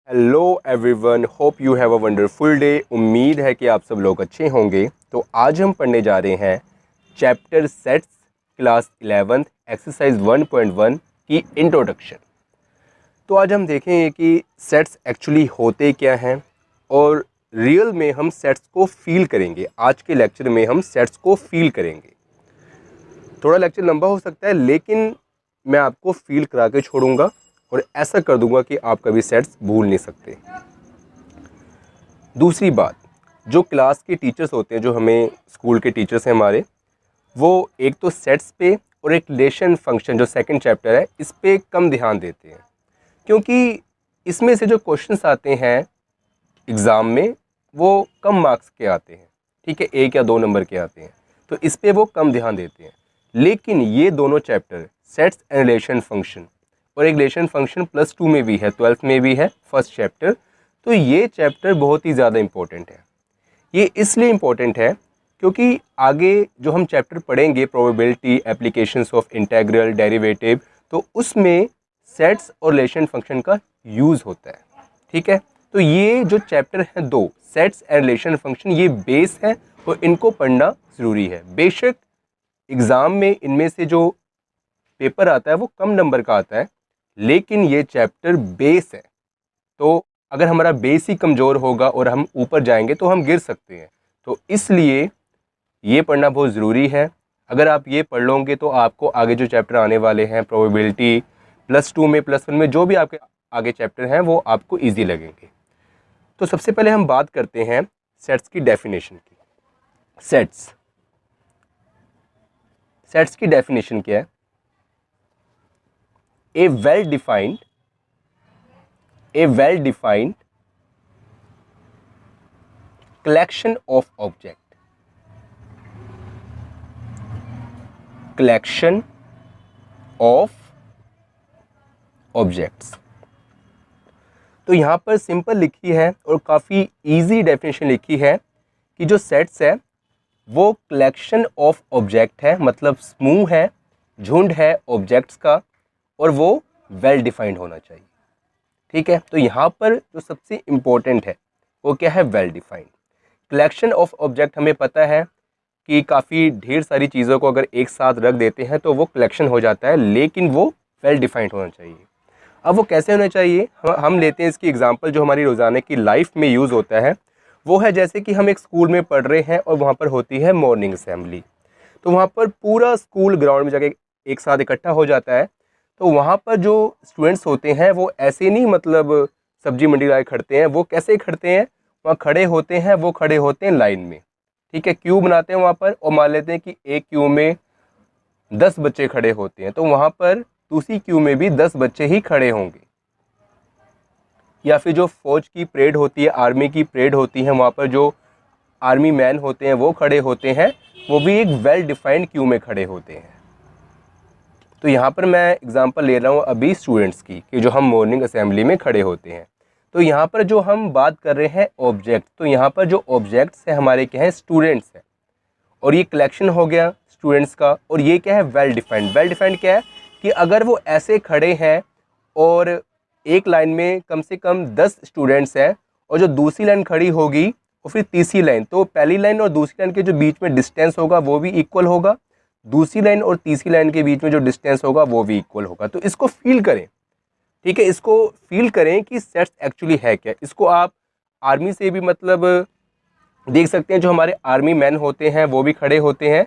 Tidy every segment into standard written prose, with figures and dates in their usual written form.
Hello everyone, hope you have a wonderful day. उम्मीद है कि आप सब लोग अच्छे होंगे। तो आज हम पढ़ने जा रहे हैं चैप्टर सेट्स क्लास 11 एक्सरसाइज 1.1 की इंट्रोडक्शन। तो आज हम देखेंगे कि सेट्स एक्चुअली होते क्या हैं और रियल में हम सेट्स को फील करेंगे। आज के लेक्चर में हम सेट्स को फील करेंगे। थोड़ा लेक्चर लंबा हो सकता है, लेकिन मैं आपको फील करा के छोड़ूंगा और ऐसा कर दूंगा कि आप कभी सेट्स भूल नहीं सकते। दूसरी बात, जो क्लास के टीचर्स होते हैं, जो हमें स्कूल के टीचर्स हैं हमारे, वो एक तो सेट्स पे और एक रिलेशन फंक्शन जो सेकंड चैप्टर है इस पे कम ध्यान देते हैं, क्योंकि इसमें से जो क्वेश्चंस आते हैं एग्ज़ाम में वो कम मार्क्स के आते हैं। ठीक है, 1 या 2 नंबर के आते हैं, तो इस पे वो कम ध्यान देते हैं। लेकिन ये दोनों chapter sets and relation function, और एक रिलेशन फंक्शन +2 में भी है, 12th में भी है, फर्स्ट चैप्टर, तो ये चैप्टर बहुत ही ज़्यादा इम्पोर्टेंट है। ये इसलिए इम्पोर्टेंट है क्योंकि आगे जो हम चैप्टर पढ़ेंगे probability, applications of integral, derivative, तो उसमें सेट्स और रिलेशन फंक्शन का यूज़ होता है। ठीक है, तो ये जो चैप्टर हैं दो, सेट्स एंड रिलेशन फंक्शन, ये बेस है और इनको पढ़ना ज़रूरी है। बेशक एग्ज़ाम में इनमें से जो पेपर आता है वो कम नंबर का आता है, लेकिन ये चैप्टर बेस है। तो अगर हमारा बेस ही कमज़ोर होगा और हम ऊपर जाएंगे तो हम गिर सकते हैं। तो इसलिए ये पढ़ना बहुत ज़रूरी है। अगर आप ये पढ़ लोगे तो आपको आगे जो चैप्टर आने वाले हैं, प्रोबेबिलिटी, +2 में, +1 में, जो भी आपके आगे चैप्टर हैं वो आपको ईजी लगेंगे। तो सबसे पहले हम बात करते हैं सेट्स की डेफिनेशन की। सेट्स की डेफिनेशन क्या है? A well-defined collection of objects। तो यहाँ पर सिंपल लिखी है और काफ़ी इजी डेफिनेशन लिखी है कि जो सेट्स है वो कलेक्शन ऑफ ऑब्जेक्ट है, मतलब समूह है, झुंड है ऑब्जेक्ट्स का, और वो वेल डिफाइंड होना चाहिए। ठीक है, तो यहाँ पर जो सबसे इम्पोर्टेंट है वो क्या है? Well defined. Collection of object हमें पता है कि काफ़ी ढेर सारी चीज़ों को अगर एक साथ रख देते हैं तो वो कलेक्शन हो जाता है, लेकिन वो वेल डिफाइंड होना चाहिए। अब वो कैसे होना चाहिए? हम लेते हैं इसकी एग्जांपल जो हमारी रोज़ाना की लाइफ में यूज़ होता है। वो है जैसे कि हम एक स्कूल में पढ़ रहे हैं और वहाँ पर होती है मॉर्निंग असेंबली। तो वहाँ पर पूरा स्कूल ग्राउंड में जाके एक साथ इकट्ठा हो जाता है। तो वहाँ पर जो स्टूडेंट्स होते हैं वो ऐसे नहीं, मतलब सब्जी मंडी लाए खड़ते हैं। वो कैसे खड़ते हैं? वहाँ खड़े होते हैं, वो खड़े होते हैं लाइन में। ठीक है, क्यू बनाते हैं वहाँ पर, और मान लेते हैं कि एक क्यू में 10 बच्चे खड़े होते हैं, तो वहाँ पर दूसरी क्यू में भी 10 बच्चे ही खड़े होंगे। या फिर जो फौज की परेड होती है, आर्मी की परेड होती है, वहाँ पर जो आर्मी मैन होते हैं वो खड़े होते हैं, वो भी एक वेल डिफाइंड क्यू में खड़े होते हैं। तो यहाँ पर मैं एग्जांपल ले रहा हूँ अभी स्टूडेंट्स की, कि जो हम मॉर्निंग असेंबली में खड़े होते हैं। तो यहाँ पर जो हम बात कर रहे हैं ऑब्जेक्ट, तो यहाँ पर जो ऑब्जेक्ट्स हैं हमारे क्या हैं? स्टूडेंट्स हैं। और ये कलेक्शन हो गया स्टूडेंट्स का। और ये क्या है? Well defined. वेल डिफाइंड क्या है कि अगर वो ऐसे खड़े हैं और एक लाइन में कम से कम 10 स्टूडेंट्स हैं, और जो दूसरी लाइन खड़ी होगी और फिर तीसरी लाइन, तो पहली लाइन और दूसरी लाइन के जो बीच में डिस्टेंस होगा वो भी इक्वल होगा, दूसरी लाइन और तीसरी लाइन के बीच में जो डिस्टेंस होगा वो भी इक्वल होगा। तो इसको फील करें। ठीक है, इसको फील करें कि सेट्स एक्चुअली है क्या। इसको आप आर्मी से भी मतलब देख सकते हैं। जो हमारे आर्मी मैन होते हैं वो भी खड़े होते हैं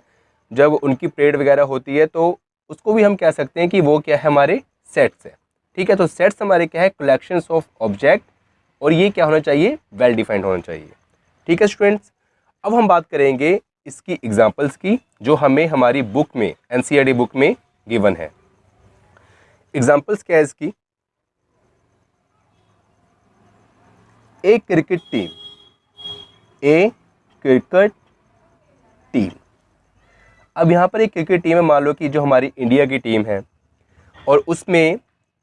जब उनकी परेड वगैरह होती है, तो उसको भी हम कह सकते हैं कि वो क्या है? हमारे सेट्स है। ठीक है, तो सेट्स हमारे क्या है? कलेक्शंस ऑफ ऑब्जेक्ट, और ये क्या होना चाहिए? वेल डिफाइंड होना चाहिए। ठीक है स्टूडेंट्स, अब हम बात करेंगे इसकी एग्जांपल्स की, जो हमें हमारी बुक में, एनसीईआरटी बुक में गिवन है। एग्जांपल्स क्या है इसकी? ए क्रिकेट टीम। अब यहाँ पर एक क्रिकेट टीम है, मान लो कि जो हमारी इंडिया की टीम है, और उसमें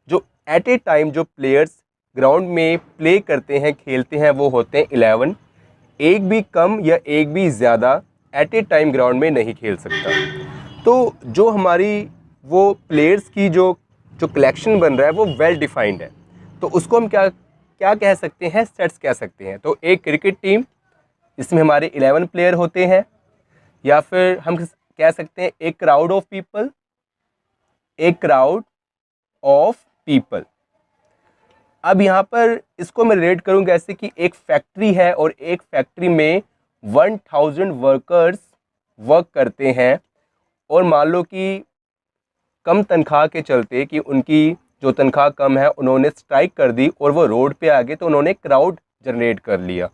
जो एट ए टाइम जो प्लेयर्स ग्राउंड में प्ले करते हैं, खेलते हैं, वो होते हैं 11। एक भी कम या एक भी ज़्यादा एट ए टाइम ग्राउंड में नहीं खेल सकता। तो जो हमारी वो प्लेयर्स की जो कलेक्शन बन रहा है वो वेल डिफाइंड है। तो उसको हम क्या क्या कह सकते हैं, सेट्स कह सकते हैं। तो एक क्रिकेट टीम, इसमें हमारे 11 प्लेयर होते हैं, या फिर हम कह सकते हैं एक क्राउड ऑफ पीपल, एक क्राउड ऑफ पीपल। अब यहाँ पर इसको मैं रिलेट करूँगा ऐसे कि एक फैक्ट्री है और एक फैक्ट्री में 1000 वर्कर्स वर्क करते हैं, और मान लो कि कम तनख्वाह के चलते कि उनकी जो तनख्वाह कम है उन्होंने स्ट्राइक कर दी और वो रोड पे आ गए, तो उन्होंने क्राउड जनरेट कर लिया।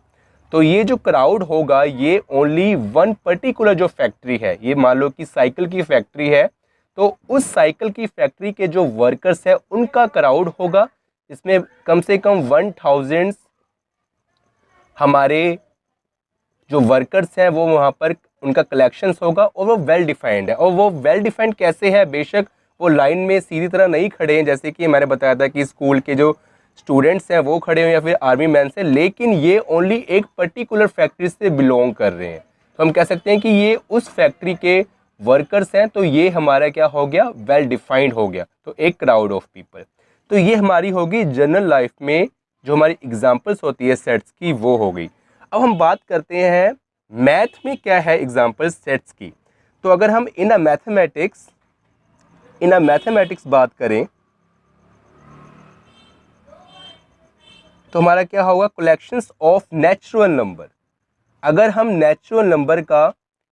तो ये जो क्राउड होगा ये ओनली वन पर्टिकुलर जो फैक्ट्री है, ये मान लो कि साइकिल की फैक्ट्री है, तो उस साइकिल की फैक्ट्री के जो वर्कर्स है उनका क्राउड होगा। इसमें कम से कम 1000 हमारे जो वर्कर्स हैं वो वहाँ पर उनका कलेक्शंस होगा, और वो वेल डिफाइंड है। और वो वेल डिफाइंड कैसे है, बेशक वो लाइन में सीधी तरह नहीं खड़े हैं, जैसे कि मैंने बताया था कि स्कूल के जो स्टूडेंट्स हैं वो खड़े हैं या फिर आर्मी मैन से, लेकिन ये ओनली एक पर्टिकुलर फैक्ट्री से बिलोंग कर रहे हैं। तो हम कह सकते हैं कि ये उस फैक्ट्री के वर्कर्स हैं, तो ये हमारा क्या हो गया, वेल डिफाइंड हो गया। तो एक क्राउड ऑफ पीपल। तो ये हमारी होगी जनरल लाइफ में जो हमारी एग्जाम्पल्स होती है सेट्स की, वो हो गई। अब हम बात करते हैं मैथ में क्या है एग्जाम्पल सेट्स की। तो अगर हम इन अ मैथमेटिक्स बात करें तो हमारा क्या होगा, कलेक्शंस ऑफ नेचुरल नंबर। अगर हम नेचुरल नंबर का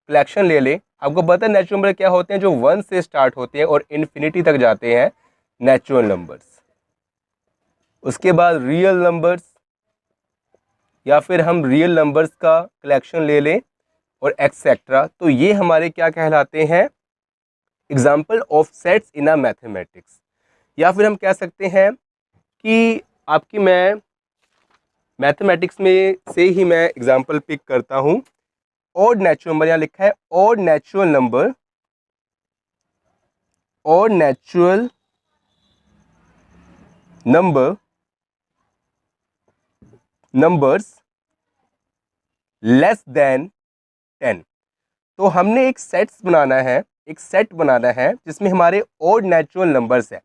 कलेक्शन ले लें, आपको पता है नेचुरल नंबर क्या होते हैं, जो 1 से स्टार्ट होते हैं और इन्फिनिटी तक जाते हैं, नेचुरल नंबर्स। उसके बाद रियल नंबर्स, या फिर हम रियल नंबर्स का कलेक्शन ले लें और एक्सेट्रा। तो ये हमारे क्या कहलाते हैं, example of sets in a mathematics. या फिर हम कह सकते हैं कि आपकी मैं मैथमेटिक्स में से ही मैं एग्जाम्पल पिक करता हूँ। ऑड नेचुरल नंबर, यहाँ लिखा है odd natural number, odd natural numbers less than 10। तो हमने एक सेट बनाना है जिसमें हमारे ऑड नेचुरल नंबर्स है।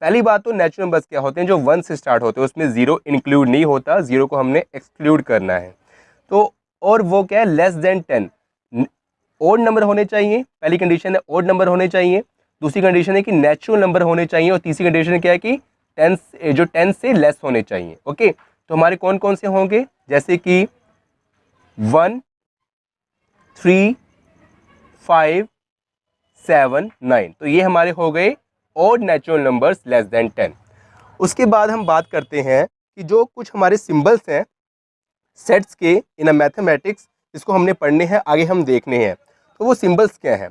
पहली बात तो नेचुरल नंबर्स क्या होते हैं, जो 1 से स्टार्ट होते हैं, उसमें 0 इंक्लूड नहीं होता, 0 को हमने एक्सक्लूड करना है। तो और वो क्या है, लेस देन 10। ऑड नंबर होने चाहिए, पहली कंडीशन है ऑड नंबर होने चाहिए। दूसरी कंडीशन है कि नेचुरल नंबर होने चाहिए, और तीसरी कंडीशन क्या है कि 10 से लेस होने चाहिए। ओके, तो हमारे कौन कौन से होंगे, जैसे कि 1, 3, 5, 7, 9। तो ये हमारे हो गए odd natural numbers less than 10। उसके बाद हम बात करते हैं कि जो कुछ हमारे सिंबल्स हैं सेट्स के इन अ मैथमेटिक्स, इसको हमने पढ़ने हैं, आगे हम देखने हैं। तो वो सिंबल्स क्या हैं।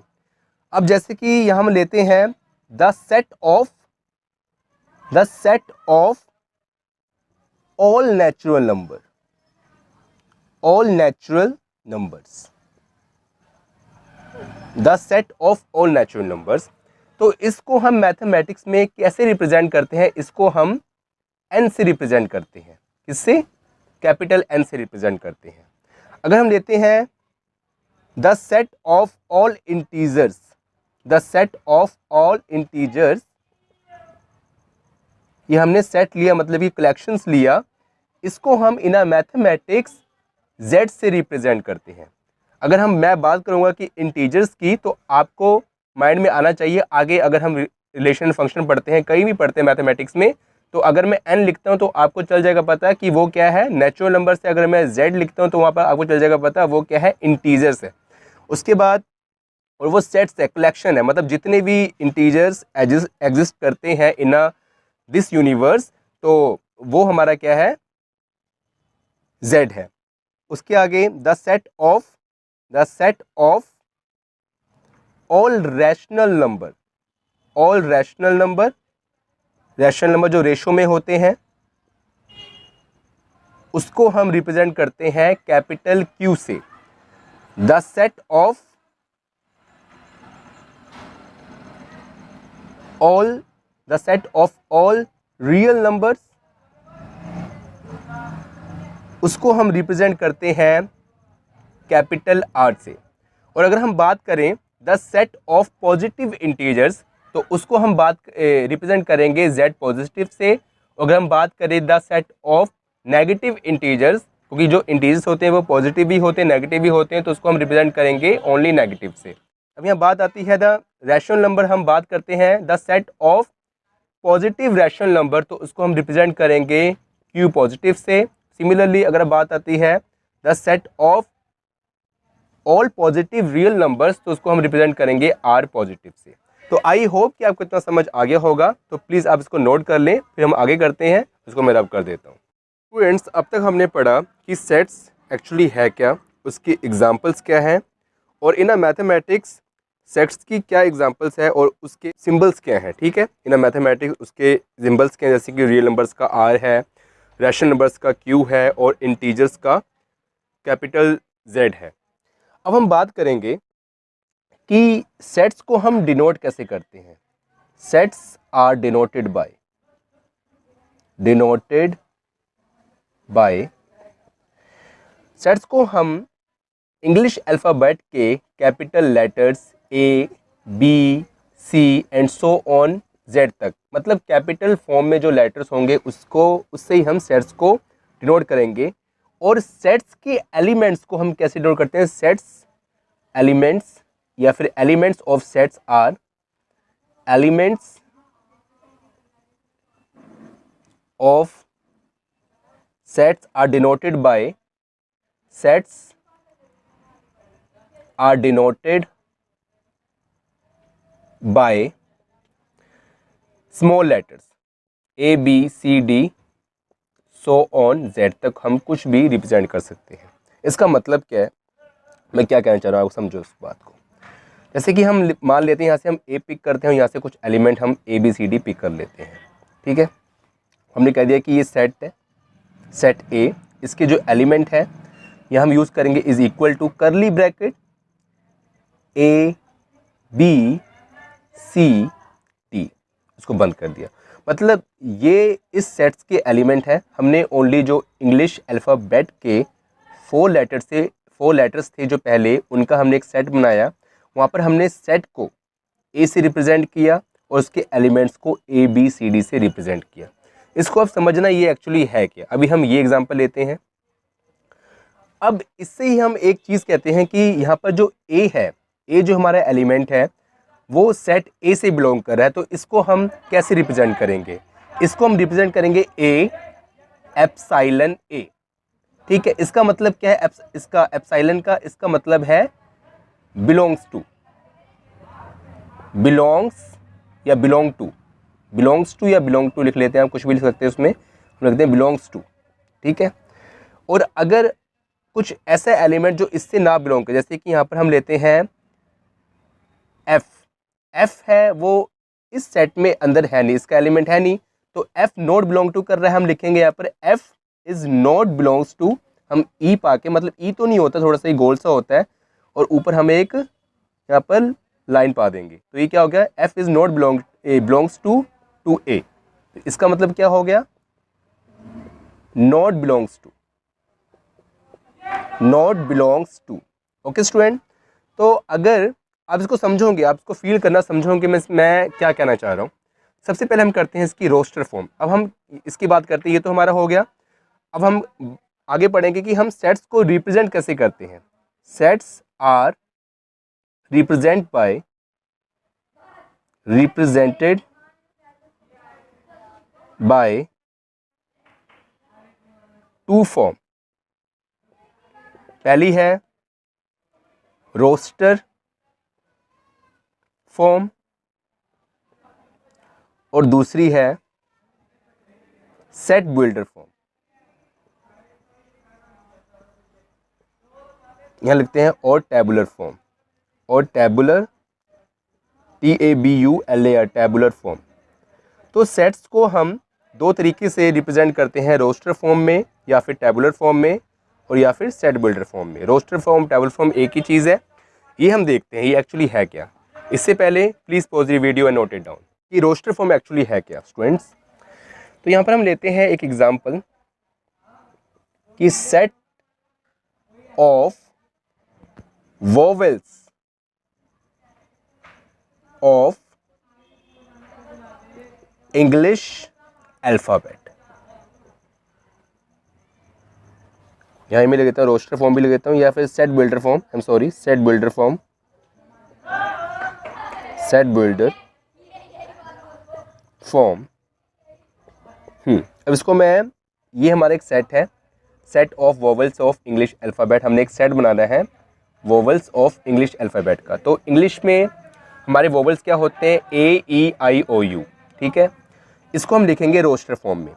अब जैसे कि यहाँ हम लेते हैं the set of all natural numbers, the set of all natural numbers. तो इसको हम मैथमेटिक्स में कैसे रिप्रेजेंट करते हैं, इसको हम n से रिप्रेजेंट करते हैं। किससे, कैपिटल N से रिप्रेजेंट करते हैं। अगर हम लेते हैं the set of all integers, the set of all integers, ये हमने सेट लिया, मतलब ये कलेक्शंस लिया, इसको हम इन अ मैथमेटिक्स z से रिप्रेजेंट करते हैं। अगर मैं बात करूंगा कि इंटीजर्स की, तो आपको माइंड में आना चाहिए आगे, अगर हम रिलेशन फंक्शन पढ़ते हैं, कहीं भी पढ़ते हैं मैथमेटिक्स में, तो अगर मैं n लिखता हूं तो आपको चल जाएगा पता कि वो क्या है, नेचुरल नंबर से। अगर मैं z लिखता हूं तो वहाँ पर आपको चल जाएगा पता वो क्या है, इंटीजर्स है। उसके बाद और वो सेट्स है, कलेक्शन है, मतलब जितने भी इंटीजर्स एग्जिस्ट करते हैं इन दिस यूनिवर्स, तो वो हमारा क्या है, z है। उसके आगे the set of all rational number जो रेशो में होते हैं, उसको हम रिप्रेजेंट करते हैं कैपिटल Q से। The set of all real numbers, उसको हम रिप्रेजेंट करते हैं कैपिटल R से। और अगर हम बात करें the set of positive integers, तो उसको हम रिप्रेजेंट करेंगे Z पॉजिटिव से। अगर हम बात करें the set of negative integers, क्योंकि जो इंटीजर्स होते हैं वो पॉजिटिव भी होते हैं नेगेटिव भी होते हैं, तो उसको हम रिप्रेजेंट करेंगे ओनली नेगेटिव से। अब यहाँ बात आती है द रैशनल नंबर, हम बात करते हैं the set of positive rational number, तो उसको हम रिप्रेजेंट करेंगे क्यू पॉजिटिव से। सिमिलरली अगर बात आती है the set of all positive real numbers, तो उसको हम रिप्रेजेंट करेंगे आर पॉजिटिव से। तो आई होप कि आपको इतना समझ आ गया होगा, तो प्लीज़ आप इसको नोट कर लें, फिर हम आगे करते हैं। इसको मैं रब कर देता हूँ। स्टूडेंट्स, अब तक हमने पढ़ा कि सेट्स एक्चुअली है क्या, उसकी एग्जांपल्स क्या हैं, और इन अ मैथमेटिक्स सेट्स की क्या एग्जांपल्स है और उसके सिंबल्स क्या हैं। ठीक है, इन अ मैथमेटिक्स उसके सिंबल्स क्या हैं, जैसे कि रियल नंबर्स का आर है, रैशनल नंबर्स का क्यू है, और इंटीजर्स का कैपिटल जेड है। अब हम बात करेंगे कि सेट्स को हम डिनोट कैसे करते हैं। Sets are denoted by sets को हम इंग्लिश अल्फ़ाबेट के capital letters A, B, C and so on Z तक, मतलब कैपिटल फॉर्म में जो लेटर्स होंगे उससे ही हम सेट्स को डिनोट करेंगे। और सेट्स के एलिमेंट्स को हम कैसे डिनोट करते हैं। सेट्स एलिमेंट्स या फिर elements of sets are elements of sets are denoted by sets are denoted by small letters A, B, C, D, so on Z तक हम कुछ भी रिप्रेजेंट कर सकते हैं। इसका मतलब क्या है, मैं क्या कहना चाह रहा हूँ, आप समझो उस बात को। जैसे कि हम मान लेते हैं यहाँ से हम A पिक करते हैं, यहाँ से कुछ एलिमेंट हम A, B, C, D pick कर लेते हैं। ठीक है, हमने कह दिया कि ये सेट है, सेट A, इसके जो एलिमेंट है यहाँ हम यूज़ करेंगे is equal to curly bracket A, B, C, T, इसको बंद कर दिया। मतलब ये इस सेट्स के एलिमेंट है। हमने ओनली जो इंग्लिश अल्फ़ाबेट के 4 लेटर्स थे जो पहले, उनका हमने एक सेट बनाया। वहाँ पर हमने सेट को A से रिप्रेजेंट किया और उसके एलिमेंट्स को A, B, C, D से रिप्रेजेंट किया। इसको अब समझना ये एक्चुअली है क्या। अभी हम ये एग्जांपल लेते हैं। अब इससे ही हम एक चीज़ कहते हैं कि यहाँ पर जो A है, ए जो हमारा एलिमेंट है वो सेट ए से बिलोंग कर रहा है, तो इसको हम कैसे रिप्रेजेंट करेंगे। इसको हम रिप्रेजेंट करेंगे ए एप्सिलॉन ए। ठीक है, इसका मतलब क्या है, इसका एप्सिलॉन का इसका मतलब है बिलोंग्स टू, बिलोंग्स या बिलोंग टू, बिलोंग्स टू या बिलोंग टू लिख लेते हैं, हम कुछ भी लिख सकते हैं उसमें, हम लिखते हैं बिलोंग्स टू। ठीक है, और अगर कुछ ऐसा एलिमेंट जो इससे ना बिलोंग करे, जैसे कि यहाँ पर हम लेते हैं एफ, एफ है वो इस सेट में अंदर है नहीं, इसका एलिमेंट है नहीं, तो एफ नॉट बिलोंग टू कर रहा है, हम लिखेंगे यहाँ पर F is not belongs to. हम ई पाके, मतलब ई तो नहीं होता, थोड़ा सा ही गोल सा होता है, और ऊपर हम एक यहाँ पर लाइन पा देंगे, तो ये क्या हो गया, F is not belongs to A. इसका मतलब क्या हो गया, not belongs to. Okay student, तो अगर आप इसको समझोगे, आप इसको फील करना समझोगे मैं क्या कहना चाह रहा हूँ। सबसे पहले हम करते हैं इसकी रोस्टर फॉर्म। अब हम इसकी बात करते हैं, ये तो हमारा हो गया। अब हम आगे पढ़ेंगे कि हम सेट्स को रिप्रेजेंट कैसे करते हैं। Sets are represented by 2 form. पहली है रोस्टर फॉर्म और दूसरी है सेट बिल्डर फॉर्म। यहां लिखते हैं और टेबुलर फॉर्म, और टेबुलर TABULAR टेबुलर फॉर्म। तो सेट्स को हम 2 तरीके से रिप्रेजेंट करते हैं, रोस्टर फॉर्म में या फिर टेबुलर फॉर्म में, और या फिर सेट बिल्डर फॉर्म में। रोस्टर फॉर्म टेबुलर फॉर्म एक ही चीज़ है, ये हम देखते हैं ये एक्चुअली है क्या। इससे पहले please pause the video and note it down कि रोस्टर फॉर्म एक्चुअली है क्या स्टूडेंट्स। तो यहाँ पर हम लेते हैं एक एग्जांपल कि set of vowels of English alphabet. यहाँ मैं लिख देता हूँ रोस्टर फॉर्म भी लिख देता हूँ, या फिर set builder form, I am sorry, set builder form, set builder form. अब इसको मैं, ये हमारा एक सेट है, set of vowels of English alphabet. हमने एक सेट बनाना है वोवेल्स ऑफ इंग्लिश अल्फ़ाबेट का। तो इंग्लिश में हमारे वोवेल्स क्या होते हैं, ए ई आई ओ यू, ठीक है। इसको हम लिखेंगे रोस्टर फॉर्म में।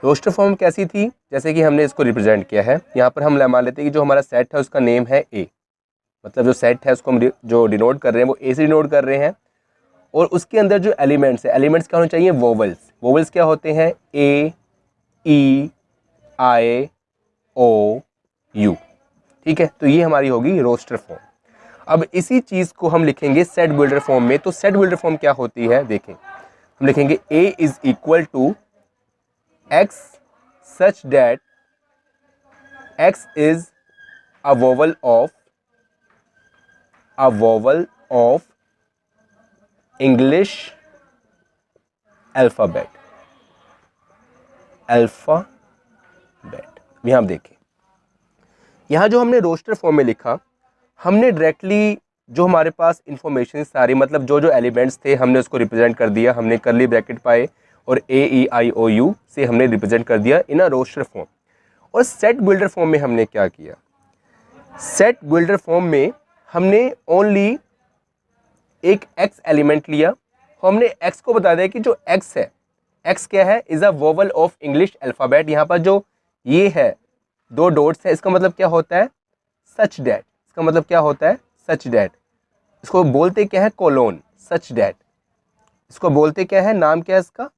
रोस्टर फॉर्म कैसी थी, जैसे कि हमने इसको रिप्रेजेंट किया है, यहाँ पर हम मान लेते हैं कि जो हमारा सेट है उसका नेम है ए, मतलब जो सेट है उसको हम जो डिनोट कर रहे हैं वो ए से डिनोट कर रहे हैं। और उसके अंदर जो एलिमेंट्स है, एलिमेंट्स क्या होने चाहिए, वोवेल्स। वोवेल्स क्या होते हैं, ए ई आई ओ यू, ठीक है। तो ये हमारी होगी रोस्टर फॉर्म। अब इसी चीज़ को हम लिखेंगे सेट बिल्डर फॉर्म में। तो सेट बिल्डर फॉर्म क्या होती है, देखें, हम लिखेंगे A is equal to X such that X is a vowel of English alphabet. यहां देखें, यहां जो हमने रोस्टर फॉर्म में लिखा, हमने डायरेक्टली जो हमारे पास इंफॉर्मेशन सारी, मतलब जो जो एलिमेंट्स थे हमने उसको रिप्रेजेंट कर दिया। हमने करली ब्रैकेट पाए और ए ई आई ओ यू से हमने रिप्रेजेंट कर दिया इन अ रोस्टर फॉर्म। और सेट बिल्डर फॉर्म में हमने क्या किया, सेट बिल्डर फॉर्म में हमने ओनली एक एक्स एलिमेंट लिया। हमने एक्स को बता दिया कि जो एक्स है, एक्स क्या है, is a vowel of English alphabet. यहाँ पर जो ये है दो डॉट्स है, इसका मतलब क्या होता है, सच डैट। इसका मतलब क्या होता है, सच डैट। इसको बोलते क्या है, कोलोन, सच डैट। इसको बोलते क्या है, नाम क्या है इसका,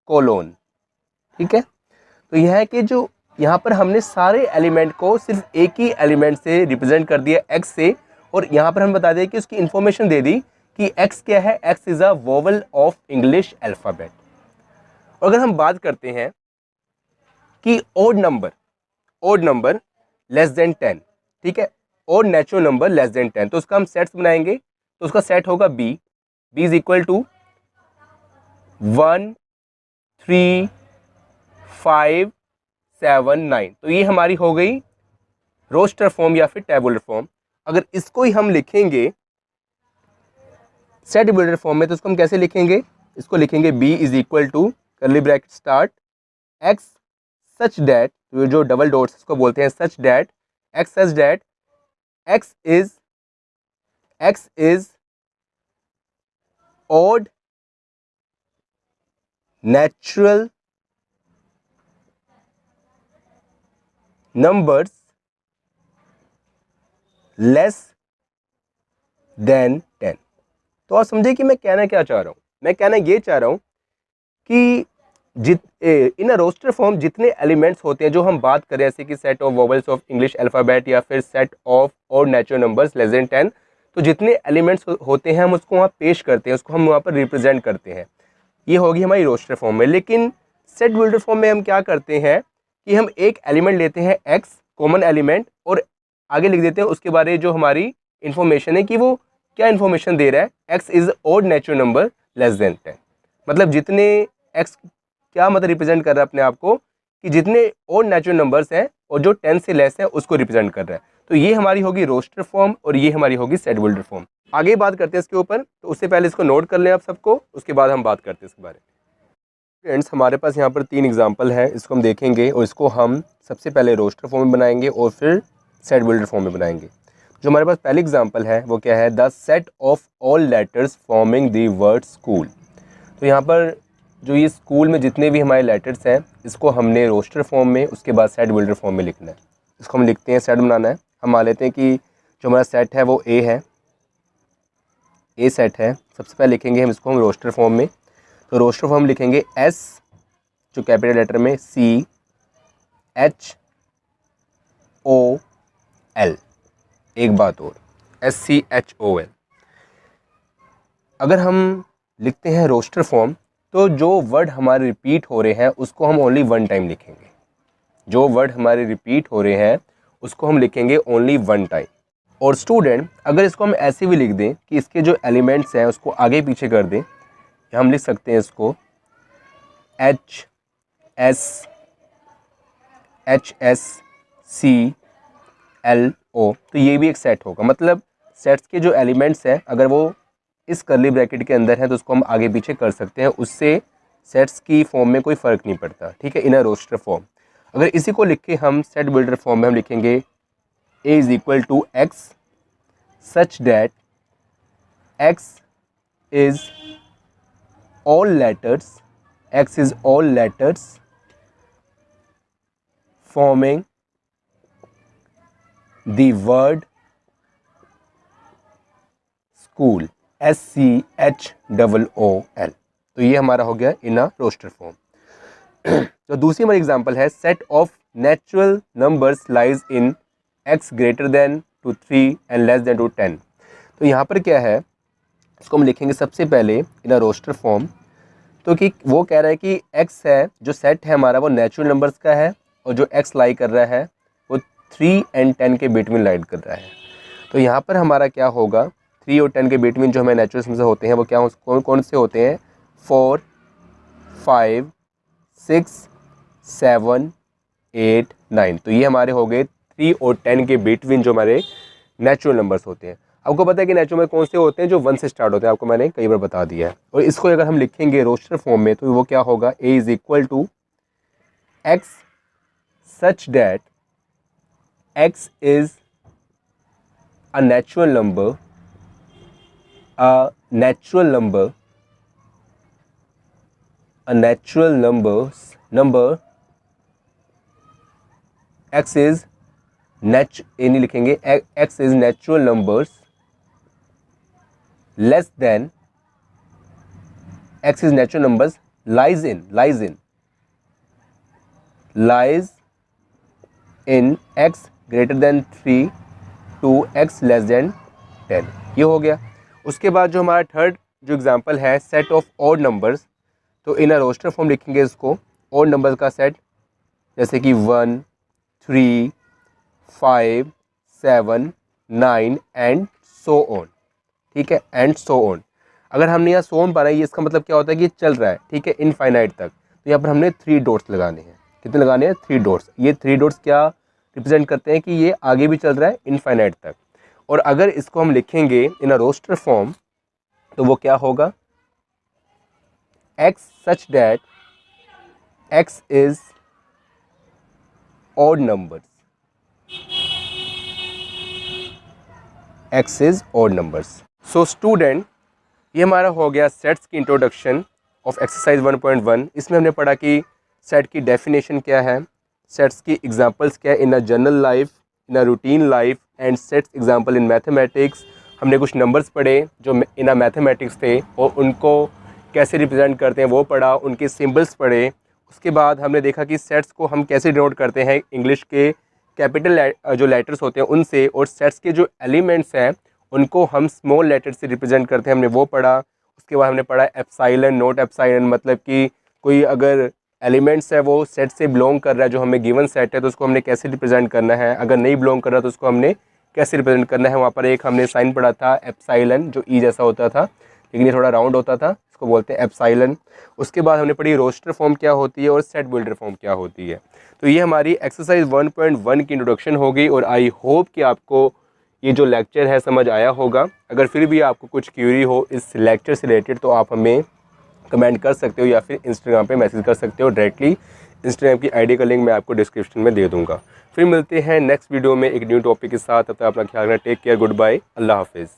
कोलोन, ठीक है। तो यह है कि जो यहाँ पर हमने सारे एलिमेंट को सिर्फ एक ही एलिमेंट से रिप्रेजेंट कर दिया, एक्स से। और यहाँ पर हम बता दें कि उसकी इंफॉर्मेशन दे दी कि एक्स क्या है, x is a vowel of English alphabet. अगर हम बात करते हैं कि ओड नंबर लेस देन 10, ठीक है, और नेचुरल नंबर लेस देन 10, तो उसका हम सेट्स बनाएंगे। तो उसका सेट होगा बी इज इक्वल टू 1 3 5 7 9। तो ये हमारी हो गई रोस्टर फॉर्म या फिर टेबुलर फॉर्म। अगर इसको ही हम लिखेंगे सेट बिल्डर फॉर्म में, तो इसको हम कैसे लिखेंगे, इसको लिखेंगे B is equal to curly bracket start X such that, तो जो डबल डॉट्स इसको बोलते हैं such that, X such that X is odd natural numbers less than 10। तो आप समझे कि मैं कहना क्या चाह रहा हूं, मैं कहना ये चाह रहा हूं कि इन अ रोस्टर फॉर्म जितने एलिमेंट्स होते हैं जो हम बात करें, जैसे कि set of vowels of English alphabet या फिर सेट ऑफ और नेचुरल नंबर्स लेस देन 10, तो जितने एलिमेंट्स होते हैं हम उसको वहाँ पेश करते हैं, उसको हम वहाँ पर रिप्रेजेंट करते हैं। ये होगी हमारी रोस्टर फॉर्म में। लेकिन सेट बिल्डर फॉर्म में हम क्या करते हैं कि हम एक एलिमेंट लेते हैं एक्स, कॉमन एलिमेंट, और आगे लिख देते हैं उसके बारे जो हमारी इन्फॉर्मेशन है कि वो क्या इन्फॉर्मेशन दे रहा है, x is odd natural number less than 10। मतलब जितने एक्स क्या मतलब रिप्रेजेंट कर रहा है अपने आप को, कि जितने और नेचुरल नंबर्स हैं और जो 10 से लेस है उसको रिप्रेजेंट कर रहा है। तो ये हमारी होगी रोस्टर फॉर्म और ये हमारी होगी सेट बिल्डर फॉर्म। आगे बात करते हैं इसके ऊपर, तो उससे पहले इसको नोट कर लें आप सबको, उसके बाद हम बात करते हैं इसके बारे में। फ्रेंड्स, हमारे पास यहाँ पर 3 एग्जाम्पल है, इसको हम देखेंगे और इसको हम सबसे पहले रोस्टर फॉर्म में बनाएंगे और फिर सेट बिल्डर फॉर्म में बनाएंगे। जो हमारे पास पहली एग्जाम्पल है वो क्या है, the set of all letters forming the word school. तो यहाँ पर जो ये स्कूल में जितने भी हमारे लेटर्स हैं इसको हमने रोस्टर फॉर्म में, उसके बाद सेट बिल्डर फॉर्म में लिखना है। इसको हम लिखते हैं, सेट बनाना है। हम मान लेते हैं कि जो हमारा सेट है वो ए है, ए सेट है। सबसे पहले लिखेंगे हम इसको हम रोस्टर फॉर्म में। तो रोस्टर फॉर्म लिखेंगे एस जो कैपिटल लेटर में, सी एच ओ एल। एक बात और, SCHOL। अगर हम लिखते हैं रोस्टर फॉर्म तो जो वर्ड हमारे रिपीट हो रहे हैं उसको हम ओनली 1 टाइम लिखेंगे। जो वर्ड हमारे रिपीट हो रहे हैं उसको हम लिखेंगे ओनली 1 टाइम। और स्टूडेंट, अगर इसको हम ऐसे भी लिख दें कि इसके जो एलिमेंट्स हैं उसको आगे पीछे कर दें, हम लिख सकते हैं इसको HS CLO, तो ये भी एक सेट होगा। मतलब सेट्स के जो एलिमेंट्स हैं अगर वो इस करली ब्रैकेट के अंदर है तो उसको हम आगे पीछे कर सकते हैं, उससे सेट्स की फॉर्म में कोई फ़र्क नहीं पड़ता, ठीक है, इन अ रोस्टर फॉर्म। अगर इसी को लिख के हम सेट बिल्डर फॉर्म में हम लिखेंगे A is equal to X such that X is all letters, X is all letters forming the word school, SCHOOL। तो ये हमारा हो गया इन अ रोस्टर फॉर्म। तो दूसरी हमारी एग्जांपल है set of natural numbers lies in x greater than to 3 and less than to 10। तो यहाँ पर क्या है, इसको हम लिखेंगे सबसे पहले इन अ रोस्टर फॉर्म। तो कि वो कह रहा है कि x है जो सेट है हमारा वो नेचुरल नंबर्स का है, और जो x लाई कर रहा है वो 3 एंड 10 के बिटवीन लाई कर रहा है। तो यहाँ पर हमारा क्या होगा, 3 और 10 के बिटवीन जो हमें नेचुरल नंबर्स होते हैं वो क्या कौन से होते हैं, 4, 5, 6, 7, 8, 9। तो ये हमारे हो गए 3 और 10 के बिटवीन जो हमारे नेचुरल नंबर्स होते हैं। आपको पता है कि नेचुरल नंबर कौन से होते हैं, जो 1 से स्टार्ट होते हैं, आपको मैंने कई बार बता दिया है। और इसको अगर हम लिखेंगे रोस्टर फॉर्म में तो वो क्या होगा, A is equal to X such that X is a natural number, a natural number x is नहीं लिखेंगे, x is natural numbers less than x is natural numbers lies in x greater than 3 to x less than 10। ये हो गया। उसके बाद जो हमारा third जो एग्जांपल है सेट ऑफ ऑड नंबर्स, तो इन अ रोस्टर फॉर्म लिखेंगे इसको, ऑड नंबर्स का सेट, जैसे कि 1, 3, 5, 7, 9 एंड सो ऑन, ठीक है, एंड सो ऑन। अगर हमने यहाँ सो ऑन बनाई, इसका मतलब क्या होता है कि ये चल रहा है, ठीक है, इनफाइनाइट तक। तो यहाँ पर हमने 3 डॉट्स लगाने हैं। कितने लगाने हैं, 3 डॉट्स। ये 3 डॉट्स क्या रिप्रेजेंट करते हैं कि ये आगे भी चल रहा है इनफाइनाइट तक। और अगर इसको हम लिखेंगे इन अ रोस्टर फॉर्म तो वो क्या होगा, x such that x is odd numbers, x is odd numbers। So student, ये हमारा हो गया सेट्स की इंट्रोडक्शन ऑफ एक्सरसाइज 1.1। इसमें हमने पढ़ा कि सेट की डेफिनेशन क्या है, सेट्स की एग्जांपल्स क्या है in a general life, in a routine life and sets example in mathematics. हमने कुछ नंबर्स पढ़े जो इन अ मैथमेटिक्स थे और उनको कैसे रिप्रेजेंट करते हैं वो पढ़ा, उनके सिंबल्स पढ़े। उसके बाद हमने देखा कि सेट्स को हम कैसे डिनोट करते हैं इंग्लिश के कैपिटल जो लेटर्स होते हैं उनसे, और सेट्स के जो एलिमेंट्स हैं उनको हम स्मॉल लेटर से रिप्रेजेंट करते हैं, हमने वो पढ़ा। उसके बाद हमने पढ़ा एप्साइलन, नोट एप्साइलन, मतलब कि कोई अगर एलिमेंट्स है वो सेट से बिलोंग कर रहा है, जो हमें गिवन सेट है, तो उसको हमने कैसे रिप्रेजेंट करना है, अगर नहीं बिलोंग कर रहा तो उसको हमने कैसे रिप्रेजेंट करना है। वहाँ पर एक हमने साइन पढ़ा था एप्साइलन, जो ई जैसा होता था लेकिन ये थोड़ा राउंड होता था, इसको बोलते हैं एप्साइलन। उसके बाद हमने पढ़ी रोस्टर फॉर्म क्या होती है और सेट बिल्डर फॉर्म क्या होती है। तो ये हमारी एक्सरसाइज 1.1 की इंट्रोडक्शन हो गई, और आई होप कि आपको ये जो लेक्चर है समझ आया होगा। अगर फिर भी आपको कुछ क्यूरी हो इस लेक्चर से रिलेटेड तो आप हमें कमेंट कर सकते हो या फिर इंस्टाग्राम पे मैसेज कर सकते हो डायरेक्टली। इंस्टाग्राम की आईडी का लिंक मैं आपको डिस्क्रिप्शन में दे दूंगा। फिर मिलते हैं नेक्स्ट वीडियो में एक न्यू टॉपिक के साथ। तब तक अपना ख्याल रखना, टेक केयर, गुड बाय, अल्लाह हाफिज़।